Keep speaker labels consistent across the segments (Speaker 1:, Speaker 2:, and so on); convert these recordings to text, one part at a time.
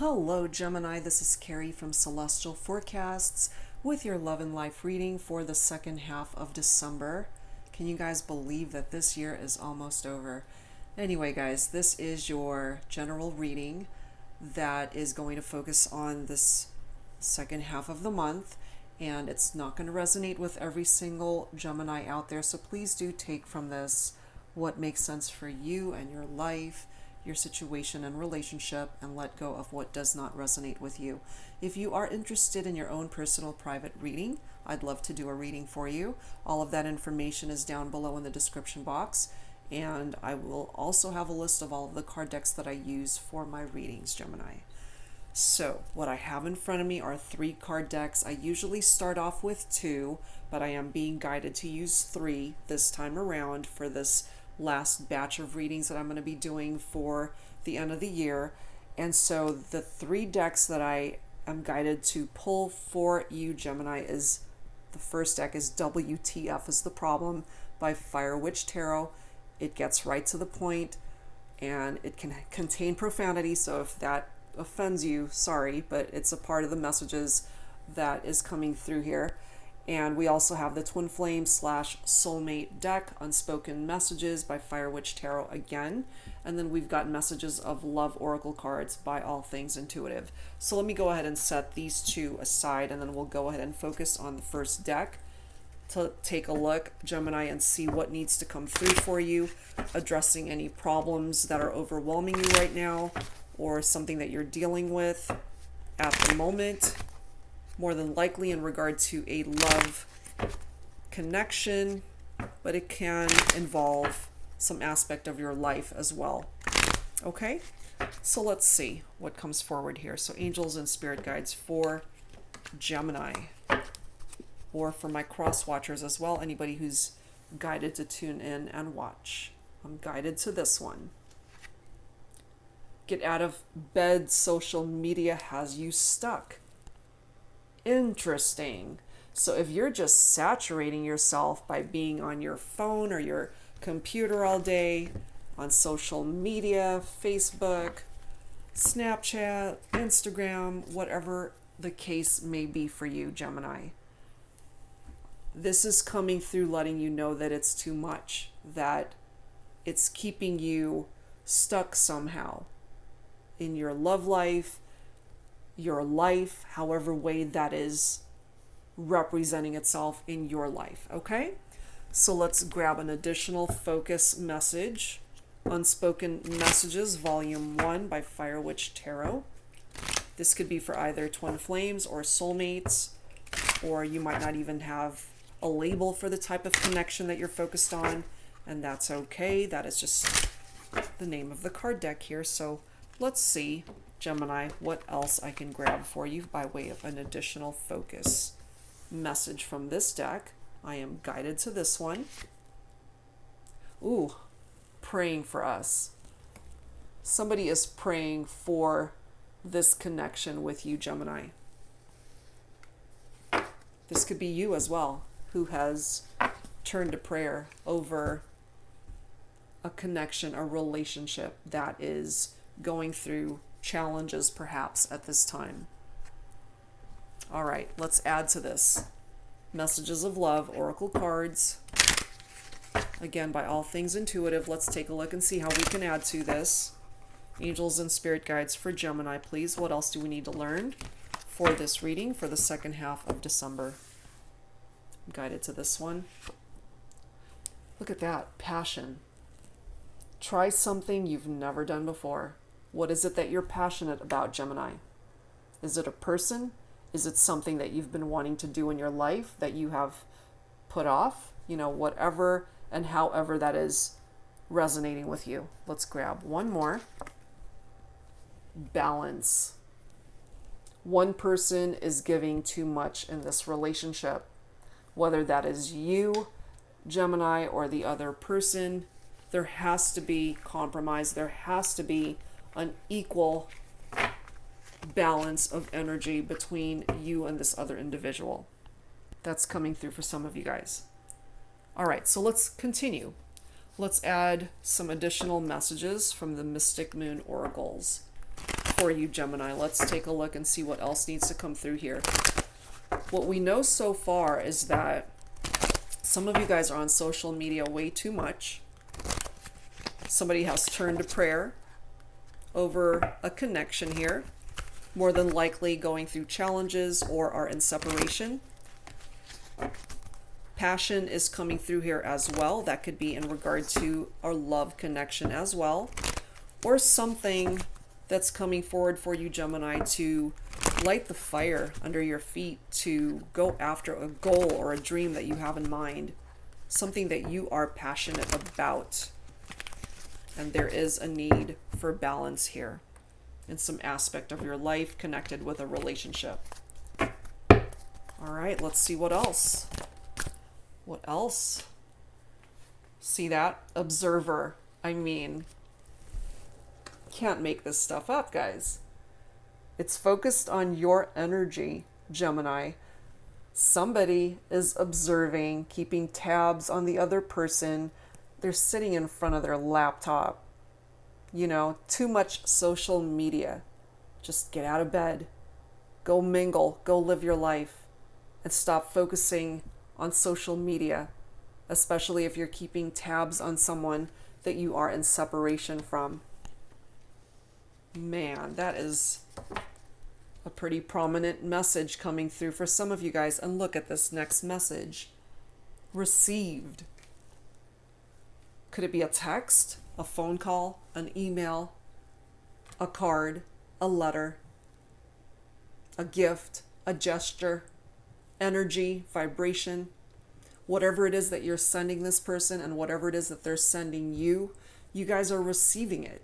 Speaker 1: Hello, Gemini. This is Carrie from Celestial Forecasts with your love and life reading for the second half of December. Can you guys believe that this year is almost over? Anyway, guys, this is your general reading that is going to focus on this second half of the month, and it's not going to resonate with every single Gemini out there. So please do take from this what makes sense for you and your life, your situation and relationship, and let go of what does not resonate with you. If you are interested in your own personal private reading, I'd love to do a reading for you. All of that information is down below in the description box, and I will also have a list of all of the card decks that I use for my readings, Gemini. So what I have in front of me are 3 card decks. I usually start off with 2, but I am being guided to use 3 this time around for this last batch of readings that I'm going to be doing for the end of the year. And so the 3 decks that I am guided to pull for you, Gemini, is the first deck is WTF is the Problem by Fire Witch Tarot. It gets right to the point and it can contain profanity, so if that offends you, sorry, but it's a part of the messages that is coming through here. And we also have the Twin Flame / Soulmate deck, Unspoken Messages by Fire Witch Tarot again. And then we've got Messages of Love Oracle cards by All Things Intuitive. So let me go ahead and set these 2 aside, and then we'll go ahead and focus on the first deck to take a look, Gemini, and see what needs to come through for you, addressing any problems that are overwhelming you right now, or something that you're dealing with at the moment. More than likely in regard to a love connection, but it can involve some aspect of your life as well. Okay, so let's see what comes forward here. So angels and spirit guides for Gemini, or for my cross watchers as well, anybody who's guided to tune in and watch. I'm guided to this one. Get out of bed, social media has you stuck. Interesting. So if you're just saturating yourself by being on your phone or your computer all day, on social media, Facebook, Snapchat, Instagram, whatever the case may be for you, Gemini, this is coming through letting you know that it's too much, that it's keeping you stuck somehow in your love life, your life, however way that is representing itself in your life. Okay, so let's grab an additional focus message. Unspoken Messages Volume 1 by Fire Witch Tarot. This could be for either twin flames or soulmates, or you might not even have a label for the type of connection that you're focused on, and that's okay. That is just the name of the card deck here. So let's see, Gemini, what else I can grab for you by way of an additional focus message from this deck. I am guided to this one. Ooh, praying for us. Somebody is praying for this connection with you, Gemini. This could be you as well, who has turned to prayer over a connection, a relationship that is going through challenges perhaps at this time. All right, let's add to this. Messages of Love Oracle cards, again by All Things Intuitive. Let's take a look and see how we can add to this. Angels and spirit guides for Gemini, please. What else do we need to learn for this reading for the second half of December? I'm guided to this one. Look at that, passion. Try something you've never done before. What is it that you're passionate about, Gemini? Is it a person? Is it something that you've been wanting to do in your life that you have put off? You know, whatever and however that is resonating with you. Let's grab one more. Balance. One person is giving too much in this relationship, whether that is you, Gemini, or the other person. There has to be compromise. There has to be an equal balance of energy between you and this other individual. That's coming through for some of you guys. All right, so let's continue. Let's add some additional messages from the Mystic Moon Oracles. for you, Gemini. Let's take a look and see what else needs to come through here. What we know so far is that some of you guys are on social media way too much. Somebody has turned to prayer over a connection here, more than likely going through challenges or are in separation. Passion is coming through here as well. That could be in regard to our love connection as well, or something that's coming forward for you, Gemini, to light the fire under your feet, to go after a goal or a dream that you have in mind, something that you are passionate about. And there is a need for balance here in some aspect of your life connected with a relationship. All right, let's see what else. What else? See that? Observer. I mean, can't make this stuff up, guys. It's focused on your energy, Gemini. Somebody is observing, keeping tabs on the other person. They're sitting in front of their laptop. You know, too much social media. Just get out of bed. Go mingle. Go live your life. And stop focusing on social media, especially if you're keeping tabs on someone that you are in separation from. Man, that is a pretty prominent message coming through for some of you guys. And look at this next message. Received. Could it be a text, a phone call, an email, a card, a letter, a gift, a gesture, energy, vibration, whatever it is that you're sending this person and whatever it is that they're sending you, you guys are receiving it.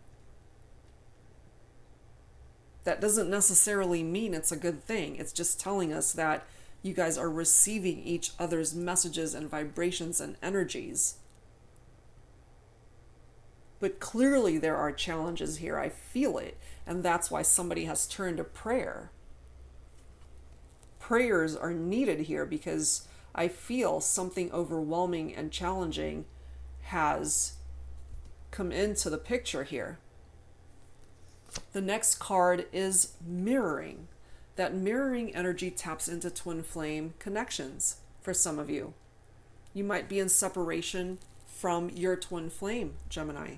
Speaker 1: That doesn't necessarily mean it's a good thing. It's just telling us that you guys are receiving each other's messages and vibrations and energies. But clearly there are challenges here. I feel it. And that's why somebody has turned to prayer. Prayers are needed here because I feel something overwhelming and challenging has come into the picture here. The next card is mirroring. That mirroring energy taps into twin flame connections for some of you. You might be in separation from your twin flame, Gemini.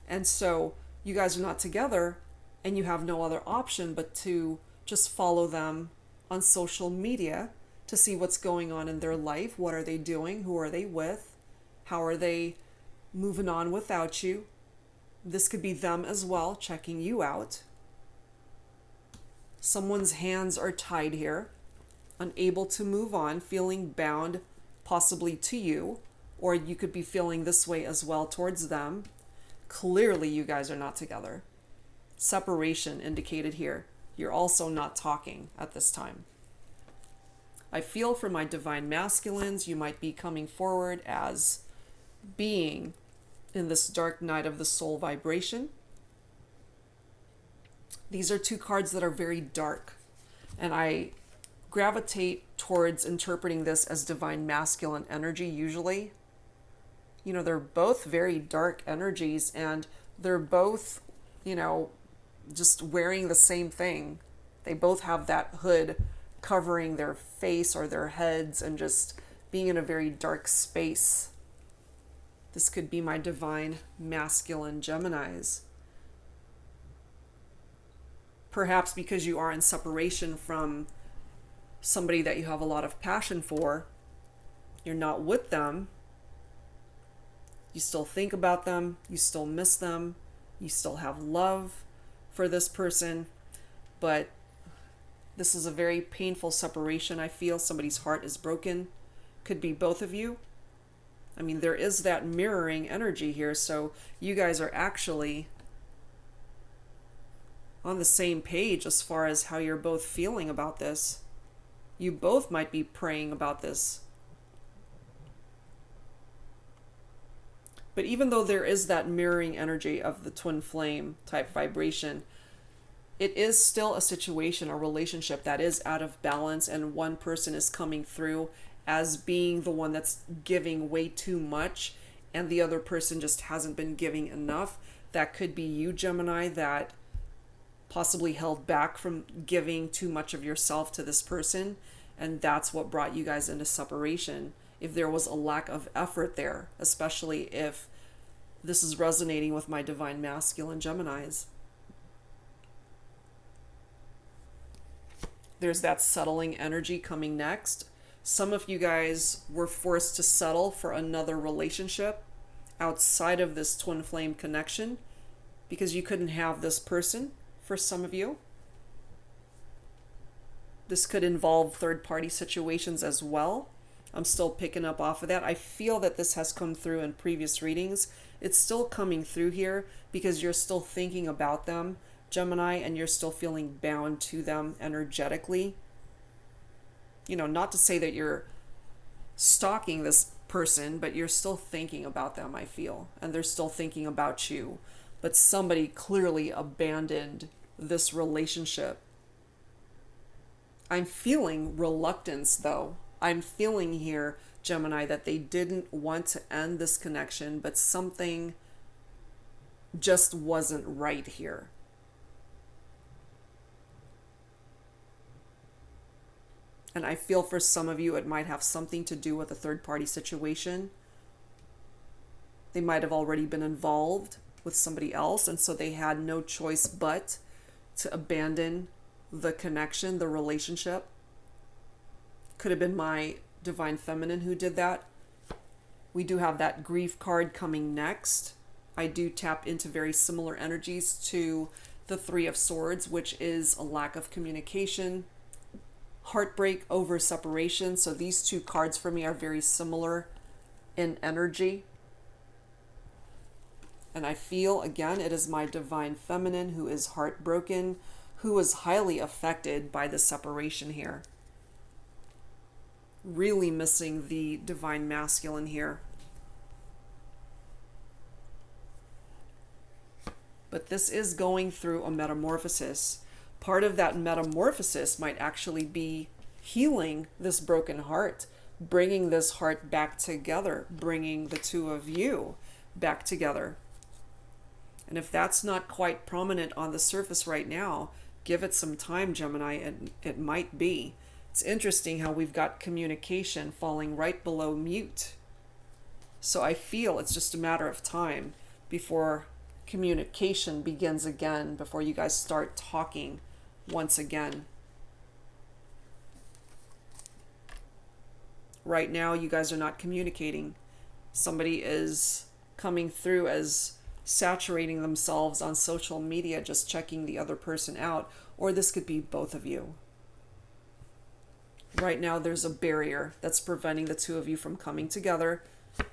Speaker 1: And so you guys are not together and you have no other option but to just follow them on social media to see what's going on in their life. What are they doing? Who are they with? How are they moving on without you? This could be them as well, checking you out. Someone's hands are tied here, unable to move on, feeling bound possibly to you, or you could be feeling this way as well towards them. Clearly, you guys are not together. Separation indicated here. You're also not talking at this time. I feel for my divine masculines, you might be coming forward as being in this dark night of the soul vibration. These are two cards that are very dark, and I gravitate towards interpreting this as divine masculine energy usually. You know, they're both very dark energies, and they're both, you know, just wearing the same thing. They both have that hood covering their face or their heads and just being in a very dark space. This could be my divine masculine Geminis. Perhaps because you are in separation from somebody that you have a lot of passion for, you're not with them. You still think about them, you still miss them, you still have love for this person, but this is a very painful separation. I feel somebody's heart is broken. Could be both of you. I mean, there is that mirroring energy here, so you guys are actually on the same page as far as how you're both feeling about this. You both might be praying about this. But even though there is that mirroring energy of the twin flame type vibration, it is still a situation, a relationship that is out of balance, and one person is coming through as being the one that's giving way too much and the other person just hasn't been giving enough. That could be you, Gemini, that possibly held back from giving too much of yourself to this person, and that's what brought you guys into separation. If there was a lack of effort there, especially if this is resonating with my divine masculine Geminis. There's that settling energy coming next. Some of you guys were forced to settle for another relationship outside of this twin flame connection because you couldn't have this person for some of you. This could involve third-party situations as well. I'm still picking up off of that. I feel that this has come through in previous readings. It's still coming through here because you're still thinking about them, Gemini, and you're still feeling bound to them energetically. You know, not to say that you're stalking this person, but you're still thinking about them, I feel, and they're still thinking about you. But somebody clearly abandoned this relationship. I'm feeling reluctance, though. I'm feeling here, Gemini, that they didn't want to end this connection, but something just wasn't right here. And I feel for some of you, it might have something to do with a third-party situation. They might have already been involved with somebody else, and so they had no choice but to abandon the connection, the relationship. Could have been my divine feminine who did that. We do have that grief card coming next. I do tap into very similar energies to the Three of Swords, which is a lack of communication, heartbreak over separation. So these two cards for me are very similar in energy. And I feel, again, it is my divine feminine who is heartbroken, who is highly affected by the separation here. Really missing the divine masculine here. But this is going through a metamorphosis. Part of that metamorphosis might actually be healing this broken heart, bringing this heart back together, bringing the two of you back together. And if that's not quite prominent on the surface right now, give it some time, Gemini, and it might be. It's interesting how we've got communication falling right below mute. So I feel it's just a matter of time before communication begins again, before you guys start talking once again. Right now, you guys are not communicating. Somebody is coming through as saturating themselves on social media, just checking the other person out, or this could be both of you. Right now, there's a barrier that's preventing the two of you from coming together.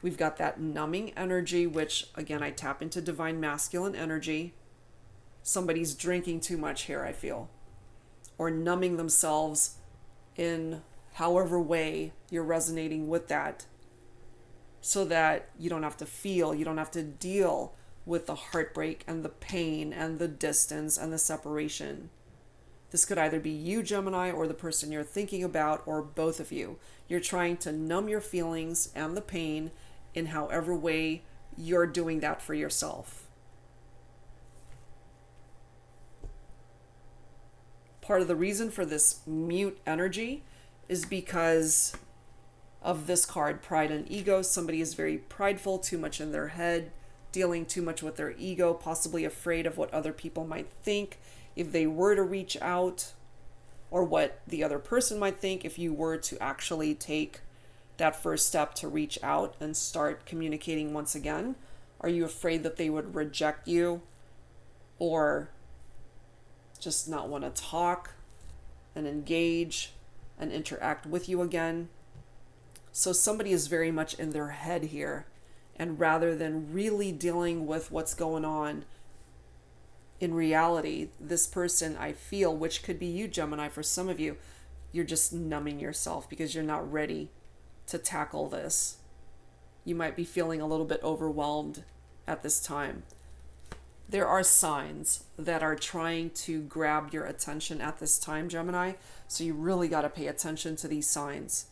Speaker 1: We've got that numbing energy, which, again, I tap into divine masculine energy. Somebody's drinking too much here, I feel, or numbing themselves in however way you're resonating with that, so that you don't have to feel, you don't have to deal with the heartbreak and the pain and the distance and the separation. This could either be you, Gemini, or the person you're thinking about, or both of you. You're trying to numb your feelings and the pain in however way you're doing that for yourself. Part of the reason for this mute energy is because of this card, pride and ego. Somebody is very prideful, too much in their head, dealing too much with their ego, possibly afraid of what other people might think if they were to reach out, or what the other person might think if you were to actually take that first step to reach out and start communicating once again. Are you afraid that they would reject you, or just not want to talk and engage and interact with you again? So somebody is very much in their head here, and rather than really dealing with what's going on in reality, this person, I feel, which could be you, Gemini, for some of you, you're just numbing yourself because you're not ready to tackle this. You might be feeling a little bit overwhelmed at this time. There are signs that are trying to grab your attention at this time, Gemini, so you really got to pay attention to these signs.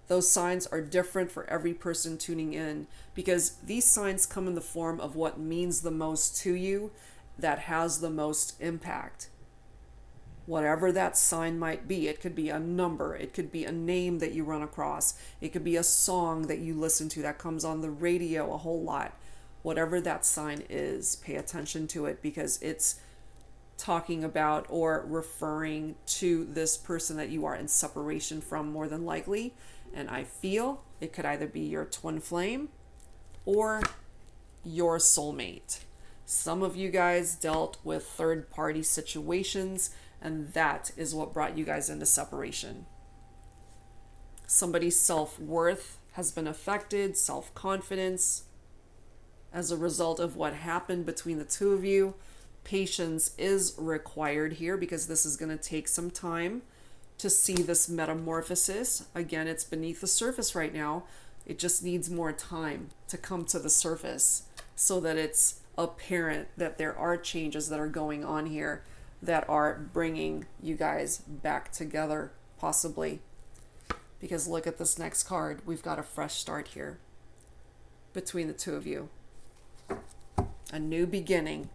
Speaker 1: Those signs are different for every person tuning in, because these signs come in the form of what means the most to you that has the most impact. Whatever that sign might be, it could be a number, it could be a name that you run across, it could be a song that you listen to that comes on the radio a whole lot. Whatever that sign is, pay attention to it, because it's talking about or referring to this person that you are in separation from, more than likely. And I feel it could either be your twin flame or your soulmate. Some of you guys dealt with third-party situations, and that is what brought you guys into separation. Somebody's self-worth has been affected, self-confidence, as a result of what happened between the two of you. Patience is required here, because this is going to take some time to see this metamorphosis. Again, it's beneath the surface right now. It just needs more time to come to the surface so that it's apparent that there are changes that are going on here that are bringing you guys back together, possibly. Because look at this next card. We've got a fresh start here between the two of you. A new beginning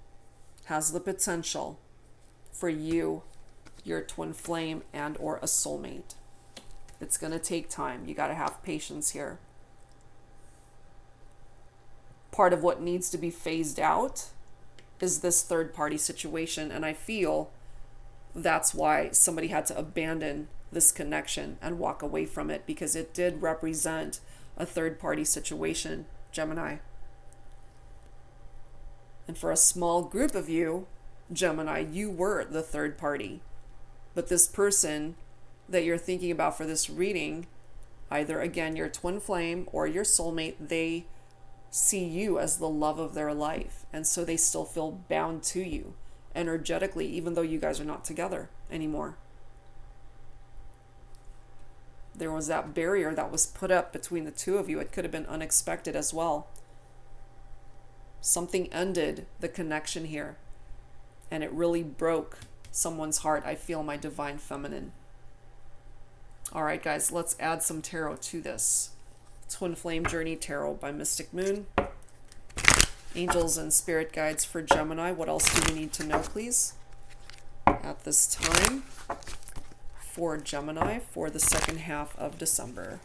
Speaker 1: has the potential for you, your twin flame, and or a soulmate. It's going to take time. You got to have patience here. Part of what needs to be phased out is this third-party situation, and I feel that's why somebody had to abandon this connection and walk away from it, because it did represent a third-party situation, Gemini. And for a small group of you, Gemini, you were the third party. But this person that you're thinking about for this reading, either, again, your twin flame or your soulmate, they see you as the love of their life. And so they still feel bound to you energetically, even though you guys are not together anymore. There was that barrier that was put up between the two of you. It could have been unexpected as well. Something ended the connection here, and it really broke someone's heart. I feel my divine feminine. All right, guys, let's add some tarot to this. Twin Flame Journey Tarot by Mystic Moon. Angels and spirit guides for Gemini. What else do we need to know, please, at this time for Gemini for the second half of December?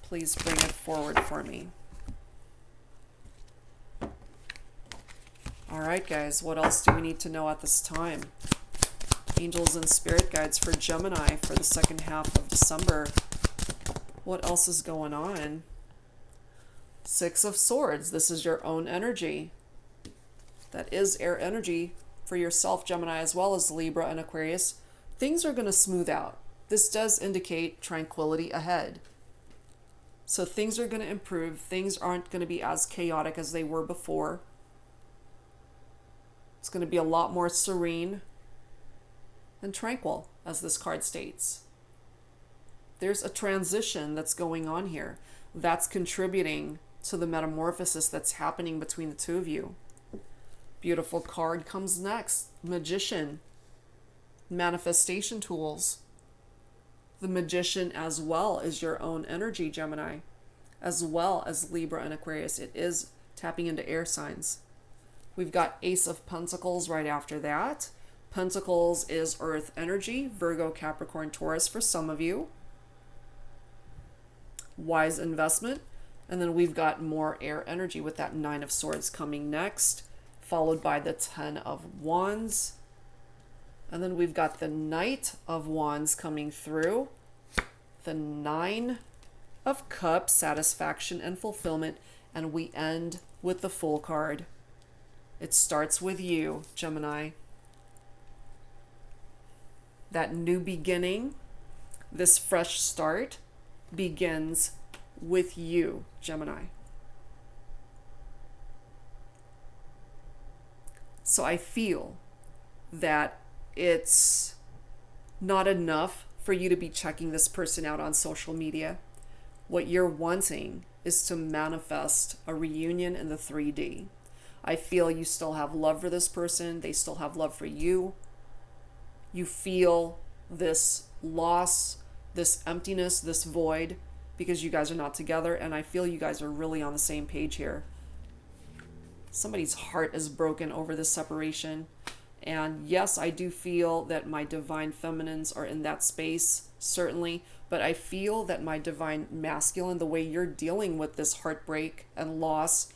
Speaker 1: Please bring it forward for me. All right, guys, what else do we need to know at this time? Angels and spirit guides for Gemini for the second half of December. What else is going on? Six of Swords. This is your own energy. That is air energy for yourself, Gemini, as well as Libra and Aquarius. Things are going to smooth out. This does indicate tranquility ahead. So things are going to improve. Things aren't going to be as chaotic as they were before. It's going to be a lot more serene and tranquil, as this card states. There's a transition that's going on here that's contributing to the metamorphosis that's happening between the two of you. Beautiful card comes next. Magician. Manifestation tools. The Magician as well is your own energy, Gemini, as well as Libra and Aquarius. It is tapping into air signs. We've got Ace of Pentacles right after that. Pentacles is earth energy, Virgo, Capricorn, Taurus for some of you. Wise investment. And then we've got more air energy with that Nine of Swords coming next, followed by the Ten of Wands. And then we've got the Knight of Wands coming through, the Nine of Cups, satisfaction and fulfillment, and we end with the Fool card. It starts with you, Gemini. That new beginning, this fresh start, begins with you, Gemini. So I feel that it's not enough for you to be checking this person out on social media. What you're wanting is to manifest a reunion in the 3D. I feel you still have love for this person. They still have love for you. You feel this loss, this emptiness, this void, because you guys are not together, and I feel you guys are really on the same page here. Somebody's heart is broken over this separation. And yes, I do feel that my divine feminines are in that space, certainly. But I feel that my divine masculine, the way you're dealing with this heartbreak and loss,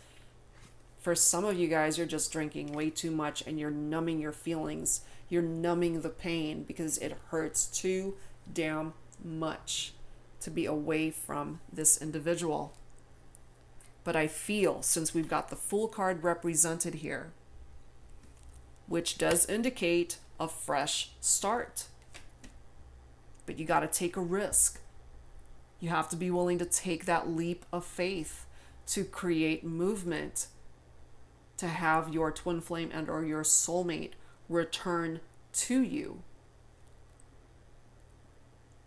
Speaker 1: for some of you guys, you're just drinking way too much and you're numbing your feelings. You're numbing the pain because it hurts too damn much to be away from this individual. But I feel, since we've got the Fool card represented here, which does indicate a fresh start, but you got to take a risk. You have to be willing to take that leap of faith to create movement, to have your twin flame and or your soulmate return to you.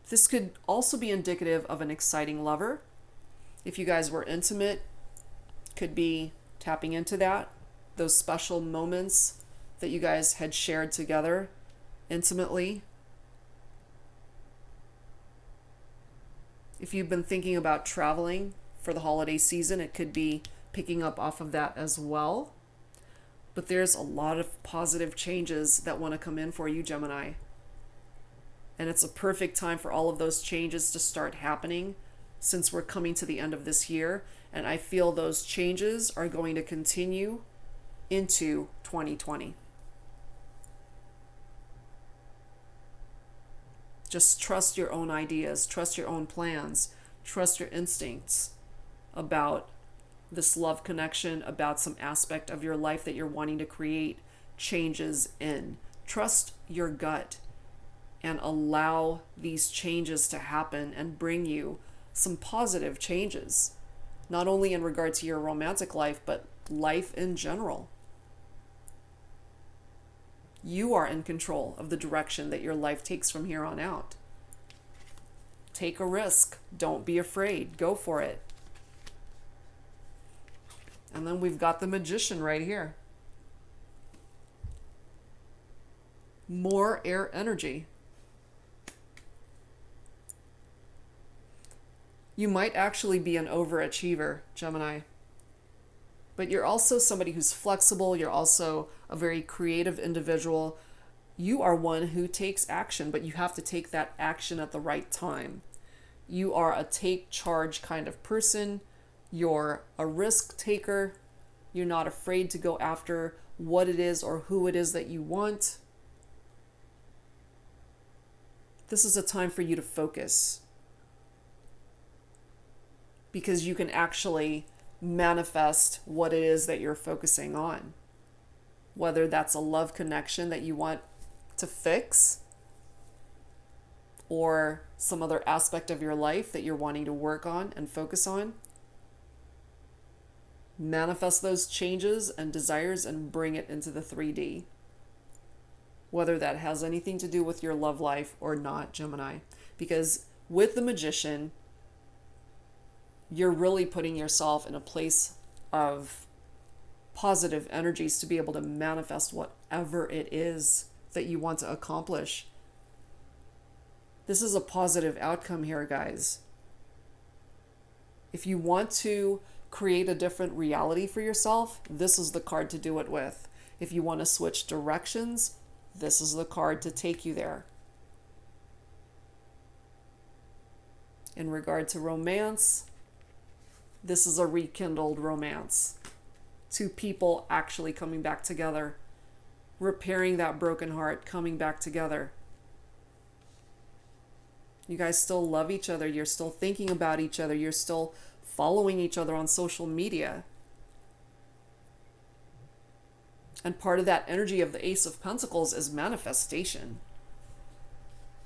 Speaker 1: This could also be indicative of an exciting lover. If you guys were intimate, could be tapping into that, those special moments that you guys had shared together intimately. If you've been thinking about traveling for the holiday season, it could be picking up off of that as well. But there's a lot of positive changes that want to come in for you, Gemini. And it's a perfect time for all of those changes to start happening since we're coming to the end of this year. And I feel those changes are going to continue into 2020. Just trust your own ideas, trust your own plans, trust your instincts about this love connection, about some aspect of your life that you're wanting to create changes in. Trust your gut and allow these changes to happen and bring you some positive changes, not only in regard to your romantic life, but life in general. You are in control of the direction that your life takes from here on out. Take a risk. Don't be afraid. Go for it. And then we've got the Magician right here. More air energy. You might actually be an overachiever, Gemini. But you're also somebody who's flexible. You're also a very creative individual. You are one who takes action, but you have to take that action at the right time. You are a take charge kind of person. You're a risk taker. You're not afraid to go after what it is or who it is that you want. This is a time for you to focus, because you can actually manifest what it is that you're focusing on. Whether that's a love connection that you want to fix, or some other aspect of your life that you're wanting to work on and focus on. Manifest those changes and desires and bring it into the 3D. Whether that has anything to do with your love life or not, Gemini. Because with the Magician, you're really putting yourself in a place of positive energies to be able to manifest whatever it is that you want to accomplish. This is a positive outcome here, guys. If you want to create a different reality for yourself, this is the card to do it with. If you want to switch directions, this is the card to take you there. In regard to romance, this is a rekindled romance. Two people actually coming back together, repairing that broken heart, coming back together. You guys still love each other. You're still thinking about each other. You're still following each other on social media. And part of that energy of the Ace of Pentacles is manifestation.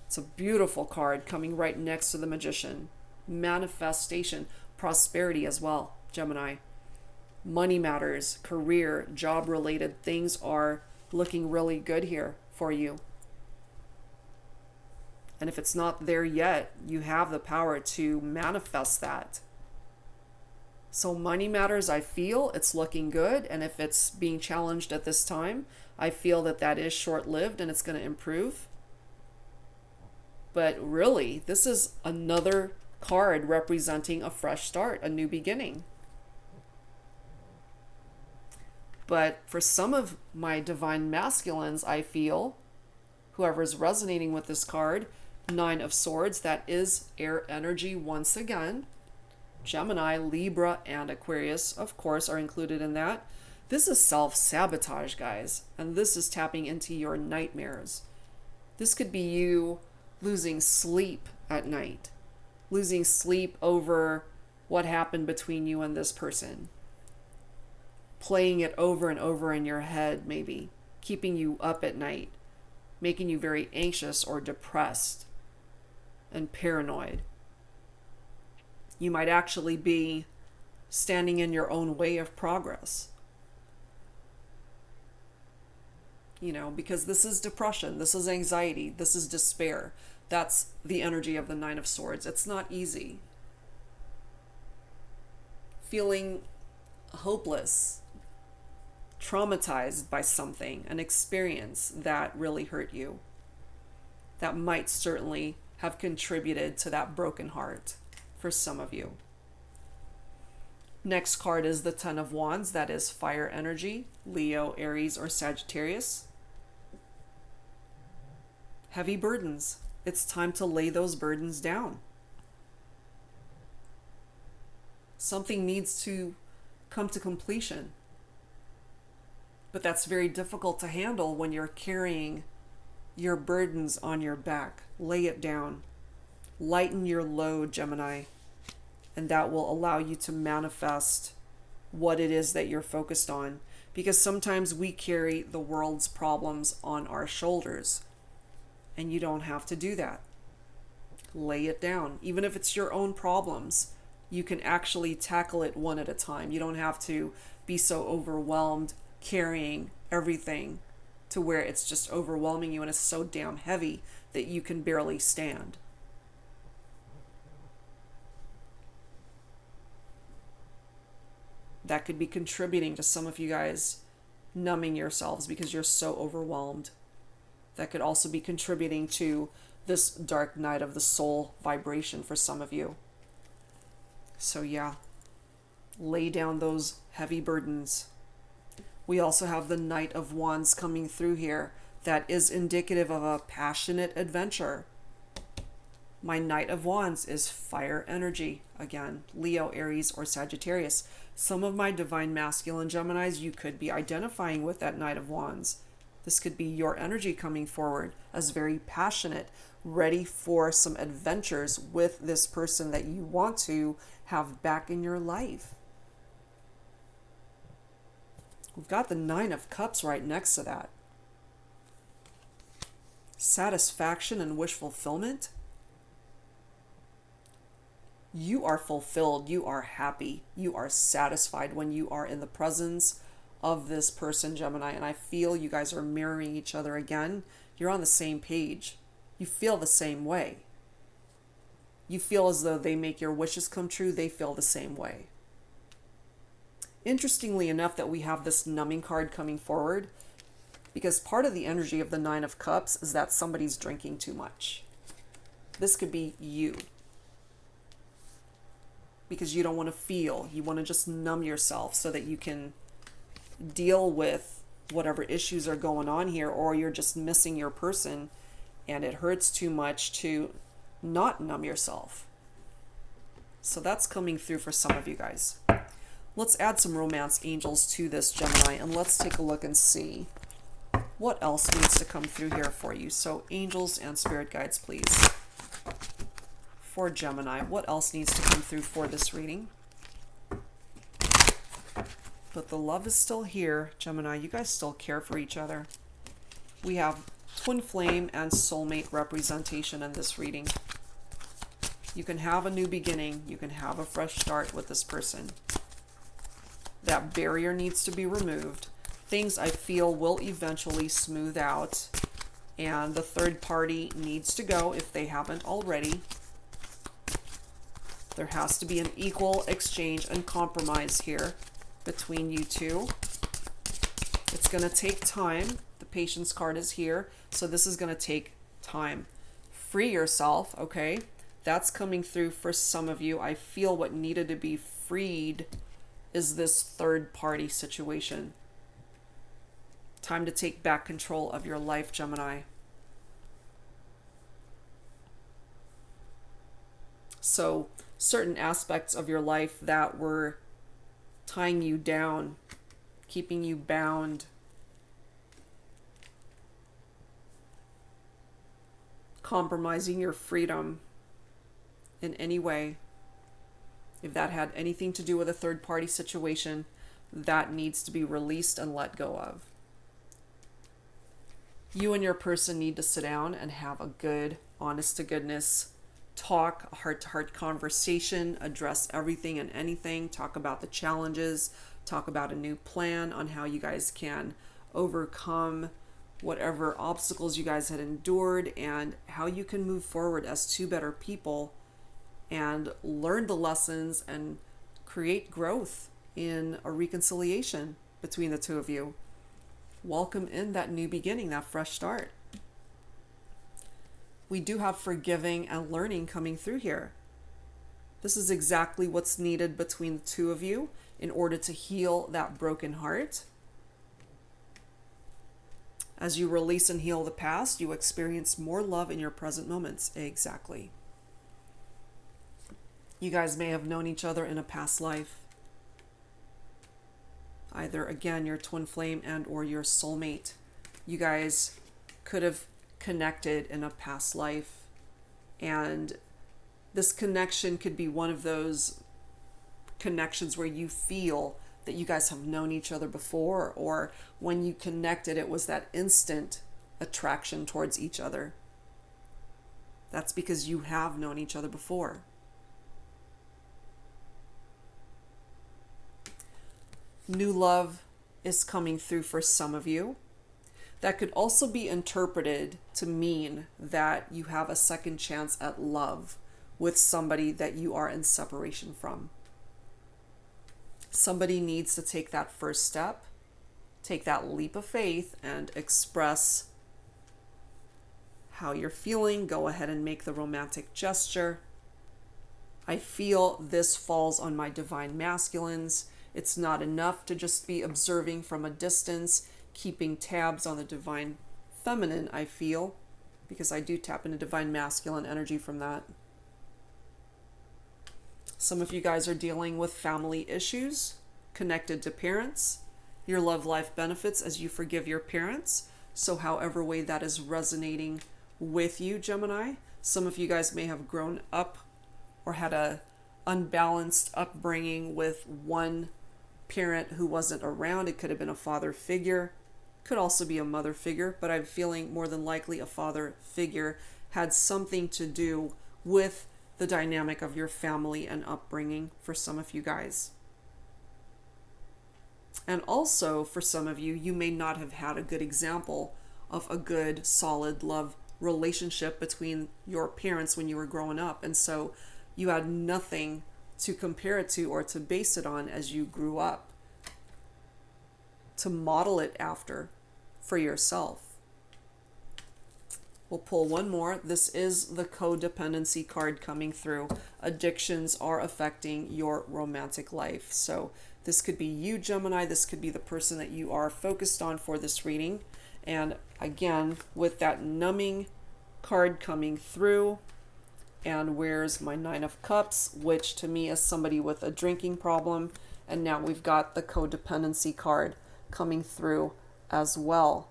Speaker 1: It's a beautiful card coming right next to the Magician. Manifestation, prosperity as well, Gemini. Money matters, career, job-related things are looking really good here for you. And if it's not there yet, you have the power to manifest that. So money matters, I feel it's looking good. And if it's being challenged at this time, I feel that that is short-lived and it's going to improve. But really, this is another card representing a fresh start, a new beginning. But for some of my divine masculines, I feel, whoever's resonating with this card, Nine of Swords, that is air energy once again. Gemini, Libra, and Aquarius, of course, are included in that. This is self-sabotage, guys, and this is tapping into your nightmares. This could be you losing sleep at night, losing sleep over what happened between you and this person, playing it over and over in your head, maybe, keeping you up at night, making you very anxious or depressed and paranoid. You might actually be standing in your own way of progress. You know, because this is depression, this is anxiety, this is despair. That's the energy of the Nine of Swords. It's not easy. Feeling hopeless, traumatized by something, an experience that really hurt you. That might certainly have contributed to that broken heart for some of you. Next card is the Ten of Wands. That is fire energy, Leo, Aries, or Sagittarius. Heavy burdens. It's time to lay those burdens down. Something needs to come to completion. But that's very difficult to handle when you're carrying your burdens on your back. Lay it down. Lighten your load, Gemini. And that will allow you to manifest what it is that you're focused on. Because sometimes we carry the world's problems on our shoulders. And you don't have to do that. Lay it down. Even if it's your own problems, you can actually tackle it one at a time. You don't have to be so overwhelmed carrying everything to where it's just overwhelming you and it's so damn heavy that you can barely stand. That could be contributing to some of you guys numbing yourselves because you're so overwhelmed. That could also be contributing to this dark night of the soul vibration for some of you. So yeah, lay down those heavy burdens. We also have the Knight of Wands coming through here. That is indicative of a passionate adventure. My Knight of Wands is fire energy. Again, Leo, Aries, or Sagittarius. Some of my divine masculine Geminis, you could be identifying with that Knight of Wands. This could be your energy coming forward as very passionate, ready for some adventures with this person that you want to have back in your life. We've got the Nine of Cups right next to that. Satisfaction and wish fulfillment. You are fulfilled, you are happy, you are satisfied when you are in the presence of this person, Gemini, and I feel you guys are mirroring each other again. You're on the same page. You feel the same way. You feel as though they make your wishes come true. They feel the same way. Interestingly enough that we have this numbing card coming forward, because part of the energy of the Nine of Cups is that somebody's drinking too much. This could be you. Because you don't want to feel. You want to just numb yourself so that you can deal with whatever issues are going on here, or you're just missing your person and it hurts too much to not numb yourself. So that's coming through for some of you guys. Let's add some romance angels to this, Gemini, and let's take a look and see what else needs to come through here for you. So angels and spirit guides, please. For Gemini, what else needs to come through for this reading? But the love is still here, Gemini. You guys still care for each other. We have twin flame and soulmate representation in this reading. You can have a new beginning. You can have a fresh start with this person. That barrier needs to be removed. Things I feel will eventually smooth out. And the third party needs to go if they haven't already. There has to be an equal exchange and compromise here between you two. It's going to take time. The patience card is here. So this is going to take time. Free yourself, okay? That's coming through for some of you. I feel what needed to be freed is this third party situation. Time to take back control of your life, Gemini. So certain aspects of your life that were tying you down, keeping you bound, compromising your freedom in any way, if that had anything to do with a third-party situation, that needs to be released and let go of. You and your person need to sit down and have a good, honest-to-goodness talk, a heart-to-heart conversation, address everything and anything, talk about the challenges, talk about a new plan on how you guys can overcome whatever obstacles you guys had endured and how you can move forward as two better people and learn the lessons and create growth in a reconciliation between the two of you. Welcome in that new beginning, that fresh start. We do have forgiving and learning coming through here. This is exactly what's needed between the two of you in order to heal that broken heart. As you release and heal the past, you experience more love in your present moments. Exactly. You guys may have known each other in a past life. Either, again, your twin flame and or your soulmate. You guys could have connected in a past life, and this connection could be one of those connections where you feel that you guys have known each other before, or when you connected it was that instant attraction towards each other. That's because you have known each other before. New love is coming through for some of you. That could also be interpreted to mean that you have a second chance at love with somebody that you are in separation from. Somebody needs to take that first step, take that leap of faith and express how you're feeling. Go ahead and make the romantic gesture. I feel this falls on my divine masculines. It's not enough to just be observing from a distance, keeping tabs on the divine feminine, I feel, because I do tap into divine masculine energy from that. Some of you guys are dealing with family issues connected to parents. Your love life benefits as you forgive your parents. So however way that is resonating with you, Gemini, some of you guys may have grown up or had a unbalanced upbringing with one parent who wasn't around. It could have been a father figure, could also be a mother figure, but I'm feeling more than likely a father figure had something to do with the dynamic of your family and upbringing for some of you guys. And also for some of you, you may not have had a good example of a good, solid love relationship between your parents when you were growing up. And so you had nothing to compare it to or to base it on as you grew up, to model it after for yourself. We'll pull one more. This is the codependency card coming through. Addictions are affecting your romantic life. So this could be you, Gemini. This could be the person that you are focused on for this reading. And again, with that numbing card coming through, and where's my Nine of Cups, which to me is somebody with a drinking problem. And now we've got the codependency card coming through as well.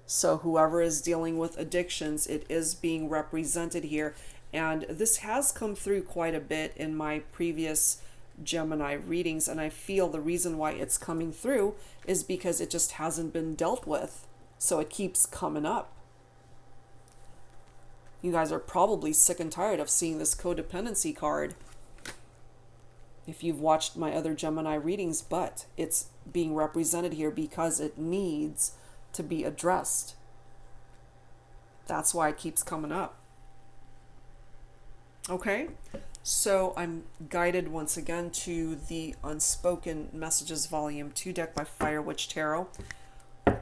Speaker 1: So whoever is dealing with addictions, it is being represented here. And this has come through quite a bit in my previous Gemini readings. And I feel the reason why it's coming through is because it just hasn't been dealt with. So it keeps coming up. You guys are probably sick and tired of seeing this codependency card if you've watched my other Gemini readings, but it's being represented here because it needs to be addressed. That's why it keeps coming up. Okay, so I'm guided once again to the Unspoken Messages Volume 2 deck by Fire Witch Tarot.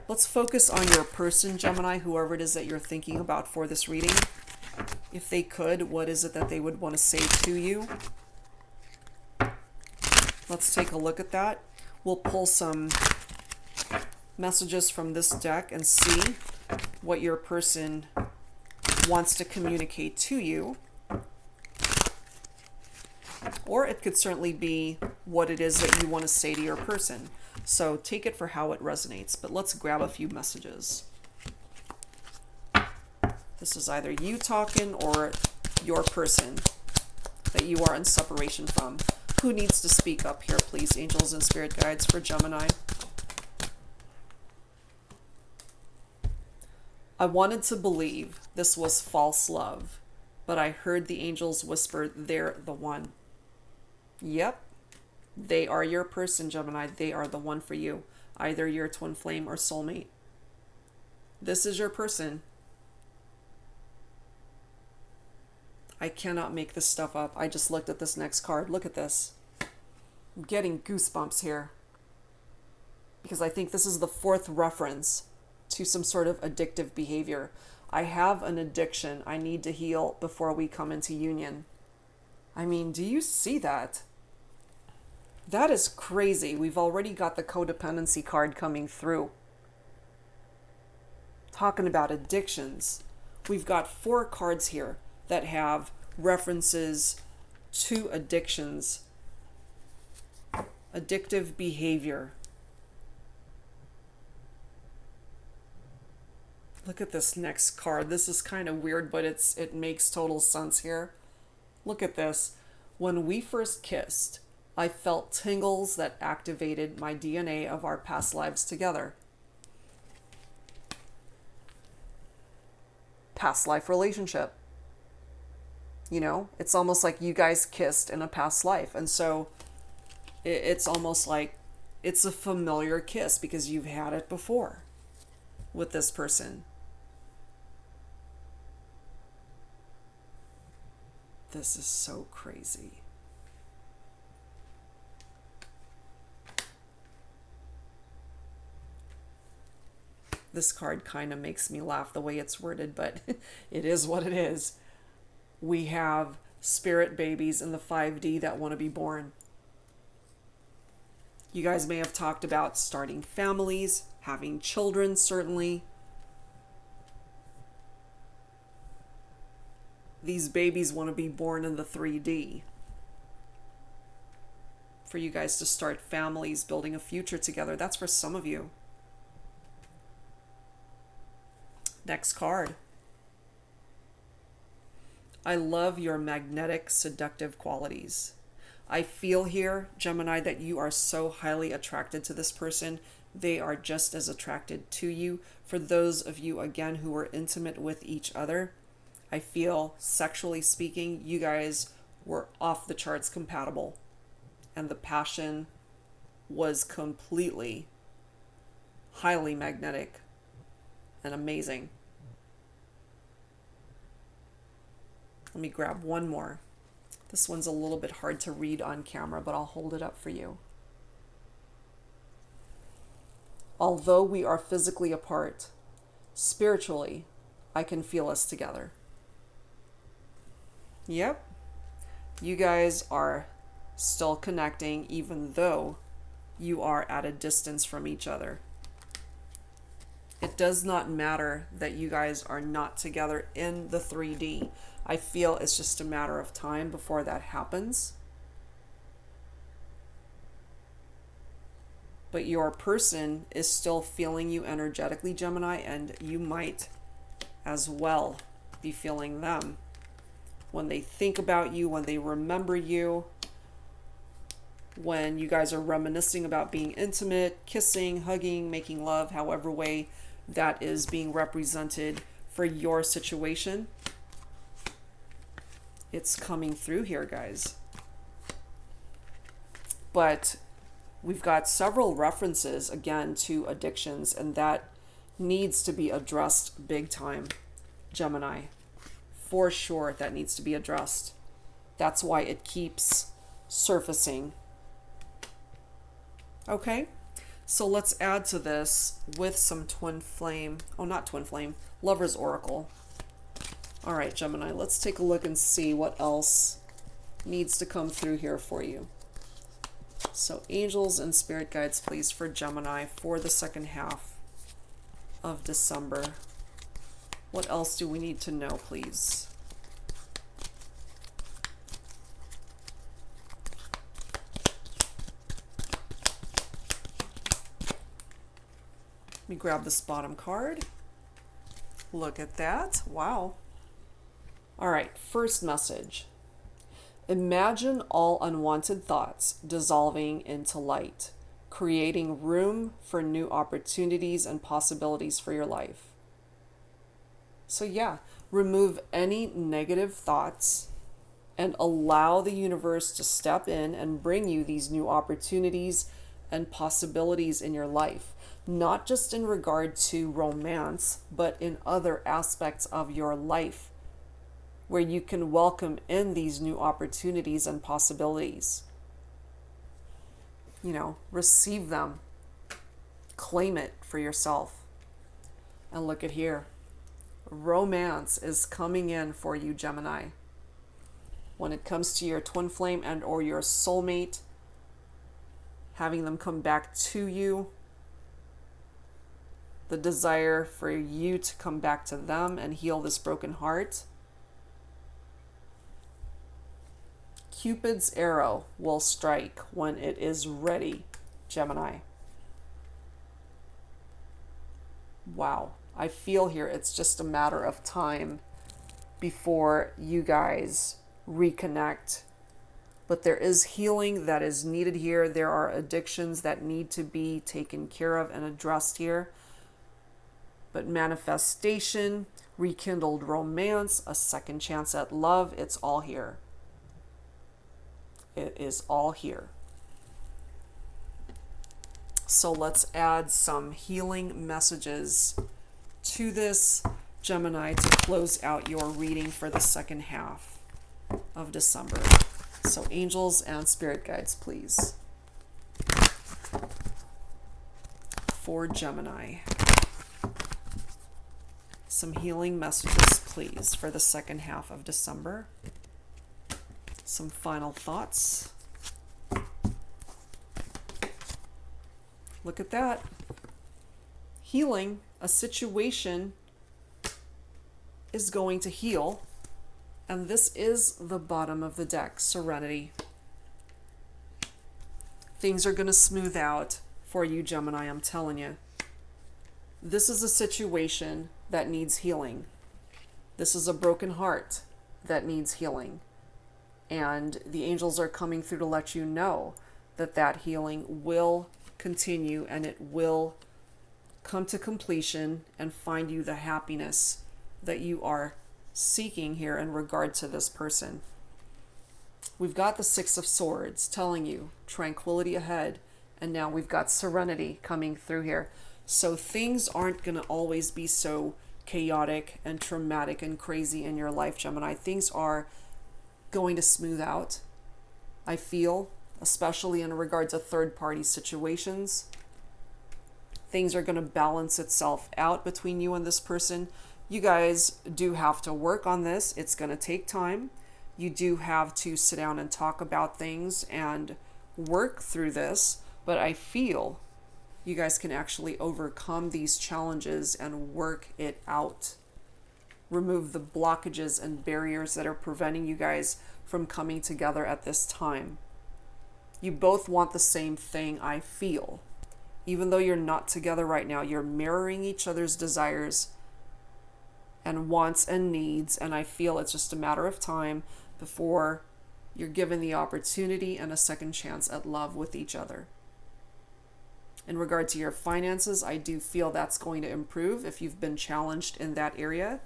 Speaker 1: Let's focus on your person, Gemini, whoever it is that you're thinking about for this reading. If they could, what is it that they would want to say to you? Let's take a look at that. We'll pull some messages from this deck and see what your person wants to communicate to you. Or it could certainly be what it is that you want to say to your person. So take it for how it resonates. But let's grab a few messages. This is either you talking or your person that you are in separation from. Who needs to speak up here, please? Angels and spirit guides for Gemini. I wanted to believe this was false love, but I heard the angels whisper, they're the one. Yep, they are your person, Gemini. They are the one for you. Either your twin flame or soulmate. This is your person. I cannot make this stuff up. I just looked at this next card. Look at this. I'm getting goosebumps here. Because I think this is the fourth reference to some sort of addictive behavior. I have an addiction I need to heal before we come into union. I mean, do you see that? That is crazy. We've already got the codependency card coming through. Talking about addictions. We've got 4 cards here that have references to addictions. Addictive behavior. Look at this next card. This is kind of weird, but it makes total sense here. Look at this. When we first kissed, I felt tingles that activated my DNA of our past lives together. Past life relationship. You know, it's almost like you guys kissed in a past life. And so it's almost like it's a familiar kiss because you've had it before with this person. This is so crazy. This card kind of makes me laugh the way it's worded, but it is what it is. We have spirit babies in the 5D that want to be born. You guys may have talked about starting families, having children, certainly. These babies want to be born in the 3D. For you guys to start families, building a future together. That's for some of you. Next card. I love your magnetic, seductive qualities. I feel here, Gemini, that you are so highly attracted to this person. They are just as attracted to you. For those of you, again, who are intimate with each other, I feel, sexually speaking, you guys were off the charts compatible. And the passion was completely, highly magnetic and amazing. Let me grab one more. This one's a little bit hard to read on camera, but I'll hold it up for you. Although we are physically apart, spiritually, I can feel us together. Yep. You guys are still connecting even though you are at a distance from each other. It does not matter that you guys are not together in the 3D. I feel it's just a matter of time before that happens. But your person is still feeling you energetically, Gemini, and you might as well be feeling them. When they think about you, when they remember you, when you guys are reminiscing about being intimate, kissing, hugging, making love, however way that is being represented for your situation. It's coming through here, guys. But we've got several references, again, to addictions, and that needs to be addressed big time, Gemini. For sure, that needs to be addressed. That's why it keeps surfacing. Okay, so let's add to this with some twin flame. Oh, not twin flame, Lover's Oracle. All right, Gemini, let's take a look and see what else needs to come through here for you. So angels and spirit guides, please, for Gemini for the second half of December. What else do we need to know, please? Let me grab this bottom card. Look at that. Wow. All right, first message. Imagine all unwanted thoughts dissolving into light, creating room for new opportunities and possibilities for your life. So yeah, remove any negative thoughts and allow the universe to step in and bring you these new opportunities and possibilities in your life, not just in regard to romance, but in other aspects of your life, where you can welcome in these new opportunities and possibilities. You know, receive them, claim it for yourself. And look at here. Romance is coming in for you, Gemini. When it comes to your twin flame and or your soulmate, having them come back to you, the desire for you to come back to them and heal this broken heart. Cupid's arrow will strike when it is ready, Gemini. Wow. I feel here it's just a matter of time before you guys reconnect. But there is healing that is needed here. There are addictions that need to be taken care of and addressed here. But manifestation, rekindled romance, a second chance at love, it's all here. It is all here. So let's add some healing messages to this, Gemini, to close out your reading for the second half of December. So angels and spirit guides, please. For Gemini. Some healing messages, please, for the second half of December. Some final thoughts. Look at that. Healing, a situation is going to heal. And this is the bottom of the deck, Serenity. Things are going to smooth out for you, Gemini, I'm telling you. This is a situation that needs healing. This is a broken heart that needs healing. And the angels are coming through to let you know that that healing will continue and it will come to completion and find you the happiness that you are seeking here in regard to this person. We've got the Six of Swords telling you tranquility ahead, and now we've got serenity coming through here. So things aren't going to always be so chaotic and traumatic and crazy in your life, Gemini. Things are going to smooth out, I feel, especially in regard to third-party situations. Things are going to balance itself out between you and this person. You guys do have to work on this. It's going to take time. You do have to sit down and talk about things and work through this. But I feel you guys can actually overcome these challenges and work it out. Remove the blockages and barriers that are preventing you guys from coming together at this time. You both want the same thing, I feel. Even though you're not together right now, you're mirroring each other's desires and wants and needs, and I feel it's just a matter of time before you're given the opportunity and a second chance at love with each other. In regard to your finances, I do feel that's going to improve if you've been challenged in that area.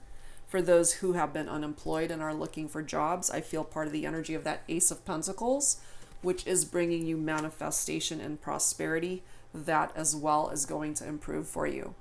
Speaker 1: For those who have been unemployed and are looking for jobs, I feel part of the energy of that Ace of Pentacles, which is bringing you manifestation and prosperity. That as well is going to improve for you.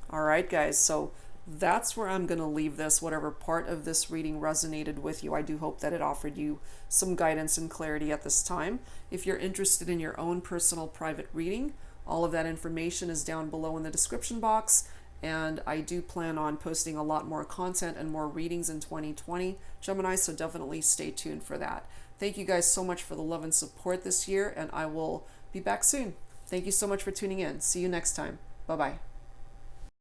Speaker 1: All right, guys, so that's where I'm going to leave this. Whatever part of this reading resonated with you, I do hope that it offered you some guidance and clarity at this time. If you're interested in your own personal private reading, all of that information is down below in the description box. And I do plan on posting a lot more content and more readings in 2020, Gemini, so definitely stay tuned for that. Thank you guys so much for the love and support this year, and I will be back soon. Thank you so much for tuning in. See you next time. Bye bye.